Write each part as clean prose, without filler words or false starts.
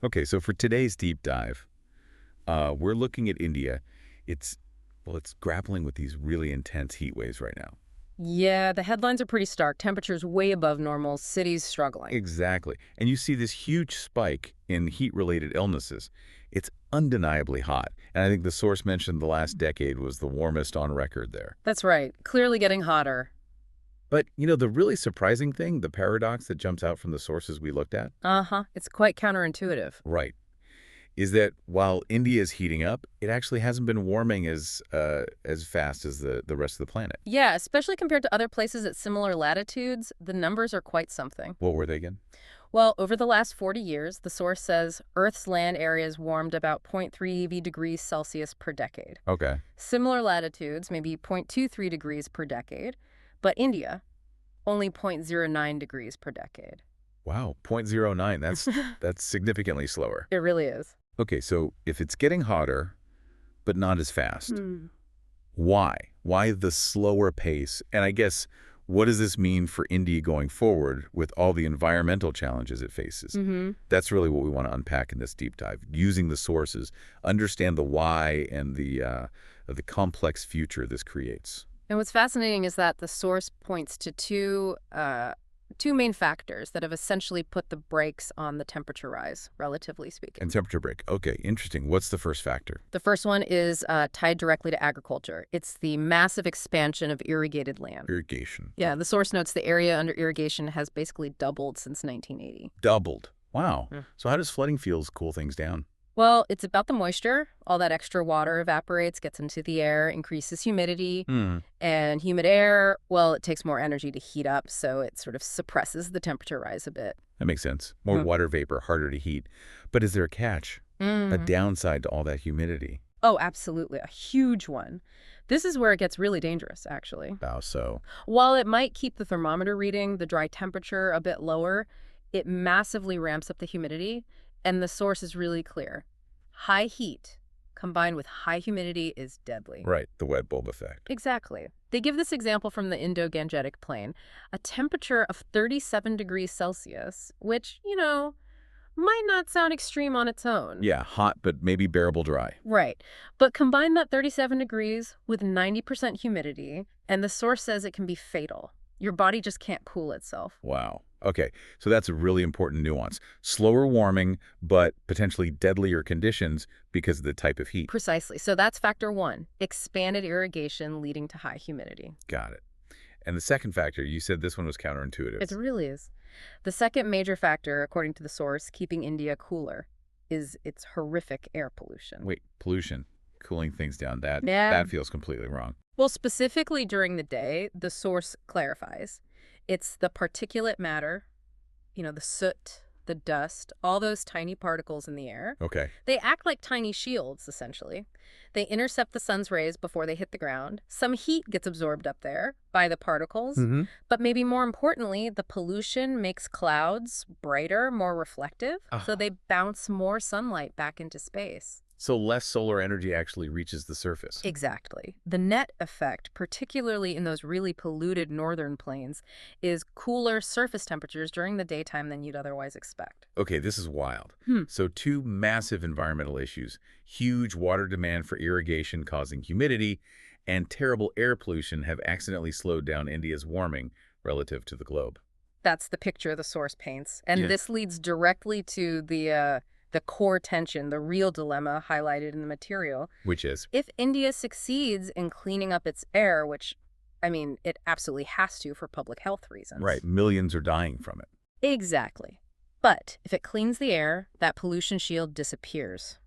Okay, so for today's deep dive, we're looking at India. It's, well, it's grappling with these really intense heat waves right now. Yeah, the headlines are pretty stark. Temperatures way above normal, cities struggling. Exactly. And you see this huge spike in heat-related illnesses. It's undeniably hot. And I think the source mentioned the last decade was the warmest on record there. That's right. Clearly getting hotter. But, the really surprising thing, the paradox that jumps out from the sources we looked at, Uh-huh. It's quite counterintuitive. right, is that while India is heating up, it actually hasn't been warming as fast as the rest of the planet. Yeah, especially compared to other places at similar latitudes, the numbers are quite something. What were they again? Well, over the last 40 years, the source says Earth's land areas warmed about 0.3 degrees Celsius per decade. Okay. Similar latitudes, maybe 0.23 degrees per decade, but India, only 0.09 degrees per decade. Wow, 0.09. That's significantly slower. It really is. Okay, so if it's getting hotter, but not as fast, why? Why the slower pace? And I guess, what does this mean for India going forward with all the environmental challenges it faces? That's really what we want to unpack in this deep dive, using the sources, understand the why and the complex future this creates. And what's fascinating is that the source points to two main factors that have essentially put the brakes on the temperature rise, relatively speaking. And temperature break. Okay, interesting. What's the first factor? The first one is tied directly to agriculture. It's the massive expansion of irrigated land. Irrigation. Yeah, the source notes the area under irrigation has basically doubled since 1980. Doubled. Wow. Yeah. So how does flooding fields cool things down? Well, it's about the moisture. All that extra water evaporates, gets into the air, increases humidity. And humid air, well, it takes more energy to heat up, so it sort of suppresses the temperature rise a bit. That makes sense. More water vapor, harder to heat. But is there a catch? A downside to all that humidity? Oh, absolutely. A huge one. This is where it gets really dangerous, actually. How so? While it might keep the thermometer reading, the dry temperature, a bit lower, it massively ramps up the humidity. And the source is really clear. High heat combined with high humidity is deadly. Right, the wet bulb effect. Exactly. They give this example from the Indo-Gangetic Plain, a temperature of 37 degrees Celsius, which, might not sound extreme on its own. Yeah, hot, but maybe bearable dry. Right. But combine that 37 degrees with 90% humidity, and the source says it can be fatal. Your body just can't cool itself. Wow. Okay, so that's a really important nuance. Slower warming, but potentially deadlier conditions because of the type of heat. Precisely. So that's factor one, expanded irrigation leading to high humidity. Got it. And the second factor, you said this one was counterintuitive. It really is. The second major factor, according to the source, keeping India cooler, is its horrific air pollution. Wait, pollution, cooling things down, that feels completely wrong. Well, specifically during the day, the source clarifies. It's the particulate matter, the soot, the dust, all those tiny particles in the air. Okay. They act like tiny shields, essentially. They intercept the sun's rays before they hit the ground. Some heat gets absorbed up there by the particles. But maybe more importantly, the pollution makes clouds brighter, more reflective, so they bounce more sunlight back into space. So less solar energy actually reaches the surface. Exactly. The net effect, particularly in those really polluted northern plains, is cooler surface temperatures during the daytime than you'd otherwise expect. Okay, this is wild. So two massive environmental issues, huge water demand for irrigation causing humidity, and terrible air pollution have accidentally slowed down India's warming relative to the globe. That's the picture the source paints. And this leads directly to the core tension, the real dilemma highlighted in the material. Which is? If India succeeds in cleaning up its air, which, it absolutely has to for public health reasons. Right, millions are dying from it. Exactly. But if it cleans the air, that pollution shield disappears.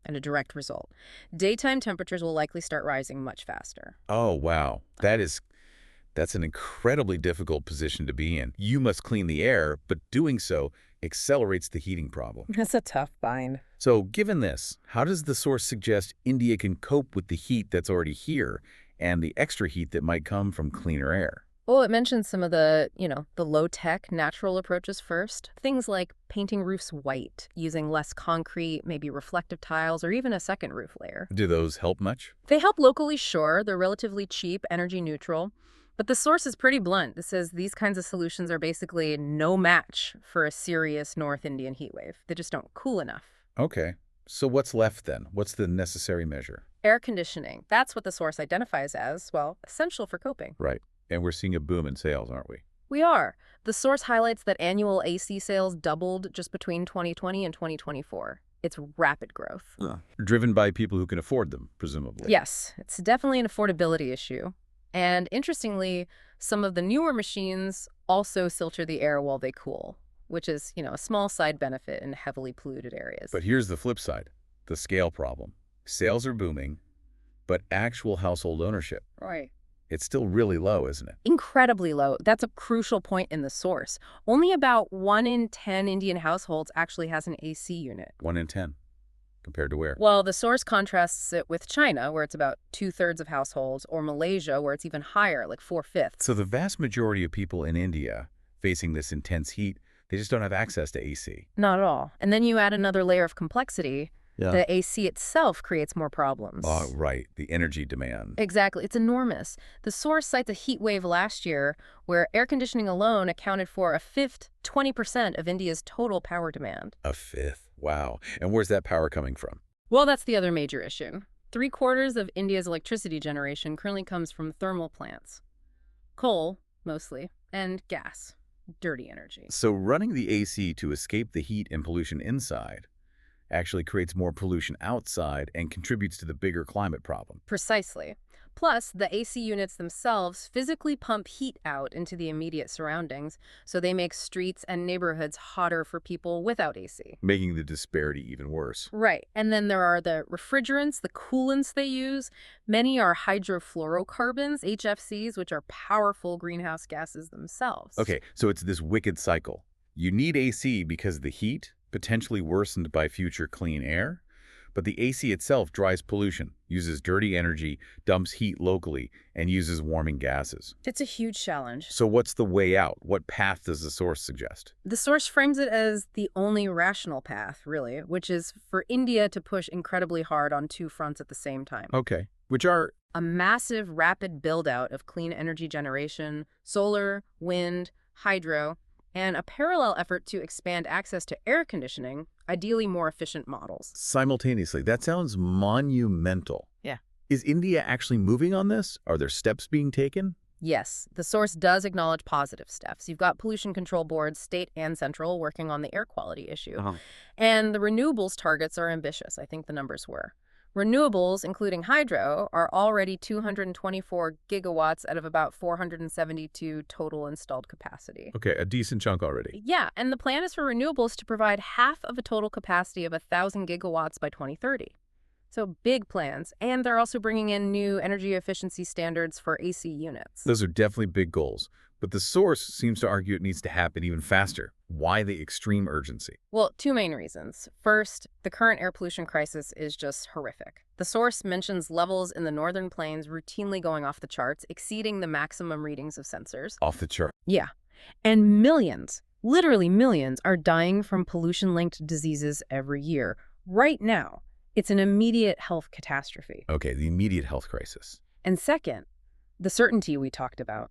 And a direct result. Daytime temperatures will likely start rising much faster. Oh, wow. That's an incredibly difficult position to be in. You must clean the air, but doing so accelerates the heating problem. That's a tough bind. So given this, how does the source suggest India can cope with the heat that's already here and the extra heat that might come from cleaner air? Well, it mentions some of the, the low-tech natural approaches first. Things like painting roofs white, using less concrete, maybe reflective tiles, or even a second roof layer. Do those help much? They help locally, sure. They're relatively cheap, energy neutral. But the source is pretty blunt. It says these kinds of solutions are basically no match for a serious North Indian heat wave. They just don't cool enough. Okay. So what's left then? What's the necessary measure? Air conditioning. That's what the source identifies as, well, essential for coping. Right. And we're seeing a boom in sales, aren't we? We are. The source highlights that annual AC sales doubled just between 2020 and 2024. It's rapid growth. Driven by people who can afford them, presumably. Yes, it's definitely an affordability issue. And interestingly, some of the newer machines also filter the air while they cool, which is, a small side benefit in heavily polluted areas. But here's the flip side, the scale problem. Sales are booming, but actual household ownership, Right. it's still really low, isn't it? Incredibly low. That's a crucial point in the source. Only about 1 in 10 Indian households actually has an AC unit. 1 in 10. Compared to where? Well, the source contrasts it with China, where it's about 2/3 of households, or Malaysia, where it's even higher, like 4/5. So the vast majority of people in India facing this intense heat, they just don't have access to AC. Not at all. And then you add another layer of complexity. Yeah. The AC itself creates more problems. Oh, right. The energy demand. Exactly. It's enormous. The source cites a heat wave last year where air conditioning alone accounted for a fifth, 20% of India's total power demand. A fifth. Wow. And where's that power coming from? Well, that's the other major issue. 3/4 of India's electricity generation currently comes from thermal plants. Coal, mostly, and gas. Dirty energy. So running the AC to escape the heat and pollution inside actually creates more pollution outside and contributes to the bigger climate problem. Precisely. Plus, the AC units themselves physically pump heat out into the immediate surroundings, so they make streets and neighborhoods hotter for people without AC. Making the disparity even worse. Right. And then there are the refrigerants, the coolants they use. Many are hydrofluorocarbons, HFCs, which are powerful greenhouse gases themselves. Okay, so it's this wicked cycle. You need AC because of the heat, potentially worsened by future clean air, but the AC itself dries pollution, uses dirty energy, dumps heat locally, and uses warming gases. It's a huge challenge. So what's the way out? What path does the source suggest? The source frames it as the only rational path, really, which is for India to push incredibly hard on 2 fronts at the same time. Okay, which are? A massive, rapid build-out of clean energy generation, solar, wind, hydro, and a parallel effort to expand access to air conditioning, ideally more efficient models. Simultaneously, that sounds monumental. Yeah. Is India actually moving on this? Are there steps being taken? Yes, the source does acknowledge positive steps. You've got pollution control boards, state and central, working on the air quality issue. And the renewables targets are ambitious, I think the numbers were. Renewables, including hydro, are already 224 gigawatts out of about 472 total installed capacity. Okay, a decent chunk already. Yeah, and the plan is for renewables to provide half of a total capacity of 1,000 gigawatts by 2030. So big plans. And they're also bringing in new energy efficiency standards for AC units. Those are definitely big goals. But the source seems to argue it needs to happen even faster. Why the extreme urgency? Well, 2 main reasons. First, the current air pollution crisis is just horrific. The source mentions levels in the northern plains routinely going off the charts, exceeding the maximum readings of sensors. Off the chart. Yeah. And millions, literally millions, are dying from pollution-linked diseases every year. Right now, it's an immediate health catastrophe. Okay, the immediate health crisis. And second, the certainty we talked about.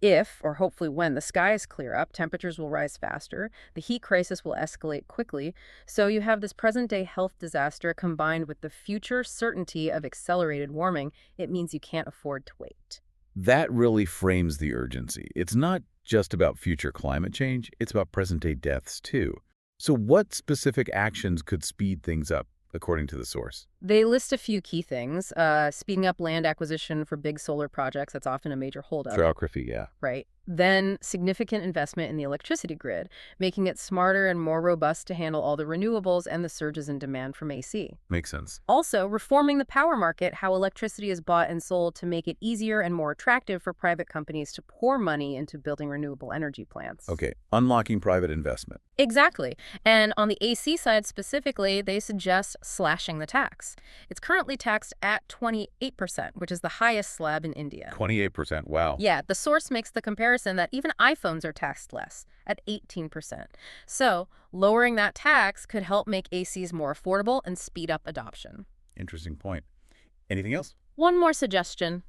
If, or hopefully when, the skies clear up, temperatures will rise faster, the heat crisis will escalate quickly, so you have this present-day health disaster combined with the future certainty of accelerated warming. It means you can't afford to wait. That really frames the urgency. It's not just about future climate change, it's about present-day deaths too. So what specific actions could speed things up, according to the source? They list a few key things. Speeding up land acquisition for big solar projects, that's often a major holdup. Geography, yeah. Right. Then significant investment in the electricity grid, making it smarter and more robust to handle all the renewables and the surges in demand from AC. Makes sense. Also, reforming the power market, how electricity is bought and sold to make it easier and more attractive for private companies to pour money into building renewable energy plants. Okay, unlocking private investment. Exactly. And on the AC side specifically, they suggest slashing the tax. It's currently taxed at 28%, which is the highest slab in India. 28%, wow. Yeah, the source makes the comparison that even iPhones are taxed less, at 18%. So, lowering that tax could help make ACs more affordable and speed up adoption. Interesting point. Anything else? One more suggestion.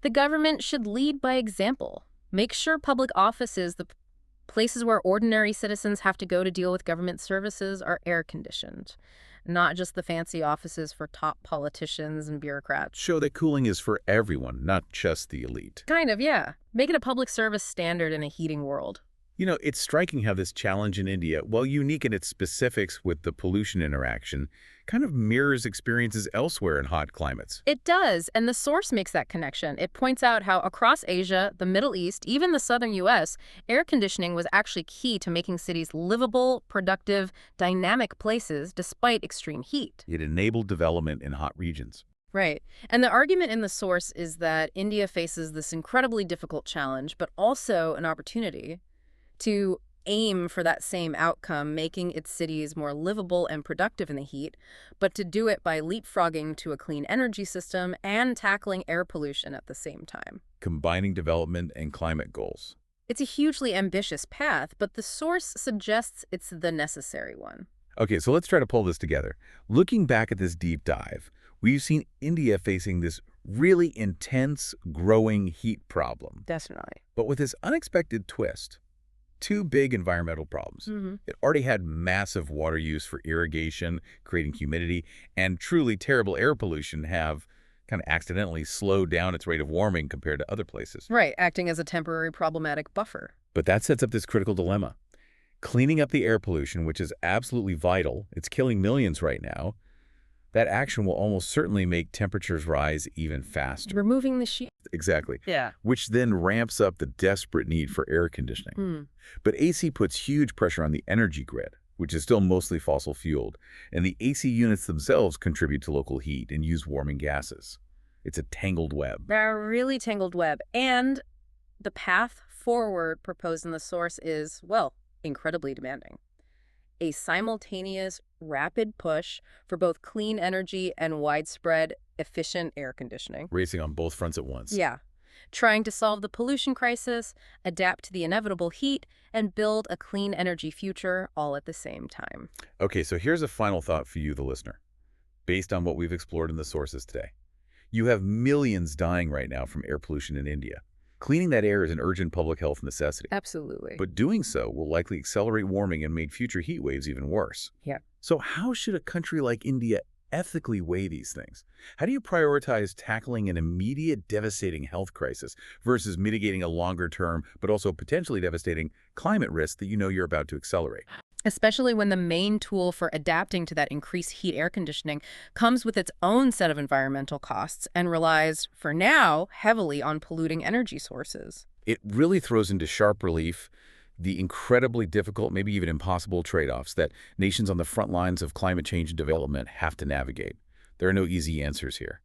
The government should lead by example. Make sure public offices, the places where ordinary citizens have to go to deal with government services, are air-conditioned, not just the fancy offices for top politicians and bureaucrats. Show that cooling is for everyone, not just the elite. Kind of, yeah. Make it a public service standard in a heating world. You know, it's striking how this challenge in India, while unique in its specifics with the pollution interaction, kind of mirrors experiences elsewhere in hot climates. It does, and the source makes that connection. It points out how across Asia, the Middle East, even the southern U.S., air conditioning was actually key to making cities livable, productive, dynamic places despite extreme heat. It enabled development in hot regions. Right. And the argument in the source is that India faces this incredibly difficult challenge, but also an opportunity to aim for that same outcome, making its cities more livable and productive in the heat, but to do it by leapfrogging to a clean energy system and tackling air pollution at the same time. Combining development and climate goals. It's a hugely ambitious path, but the source suggests it's the necessary one. Okay, so let's try to pull this together. Looking back at this deep dive, we've seen India facing this really intense, growing heat problem. Definitely. But with this unexpected twist, two big environmental problems. It already had massive water use for irrigation, creating humidity, and truly terrible air pollution have kind of accidentally slowed down its rate of warming compared to other places. Right, acting as a temporary problematic buffer. But that sets up this critical dilemma. Cleaning up the air pollution, which is absolutely vital, it's killing millions right now, that action will almost certainly make temperatures rise even faster. Removing the sheet. Exactly. Yeah. Which then ramps up the desperate need for air conditioning. But AC puts huge pressure on the energy grid, which is still mostly fossil-fueled, and the AC units themselves contribute to local heat and use warming gases. It's a tangled web. A really tangled web. And the path forward proposed in the source is, well, incredibly demanding. A simultaneous, rapid push for both clean energy and widespread, efficient air conditioning. Racing on both fronts at once. Yeah. Trying to solve the pollution crisis, adapt to the inevitable heat, and build a clean energy future all at the same time. Okay, so here's a final thought for you, the listener. Based on what we've explored in the sources today, you have millions dying right now from air pollution in India. Cleaning that air is an urgent public health necessity. Absolutely. But doing so will likely accelerate warming and make future heat waves even worse. Yeah. So how should a country like India ethically weigh these things? How do you prioritize tackling an immediate devastating health crisis versus mitigating a longer-term but also potentially devastating climate risk that you know you're about to accelerate? Especially when the main tool for adapting to that increased heat air conditioning comes with its own set of environmental costs and relies, for now, heavily on polluting energy sources. It really throws into sharp relief the incredibly difficult, maybe even impossible trade-offs that nations on the front lines of climate change and development have to navigate. There are no easy answers here.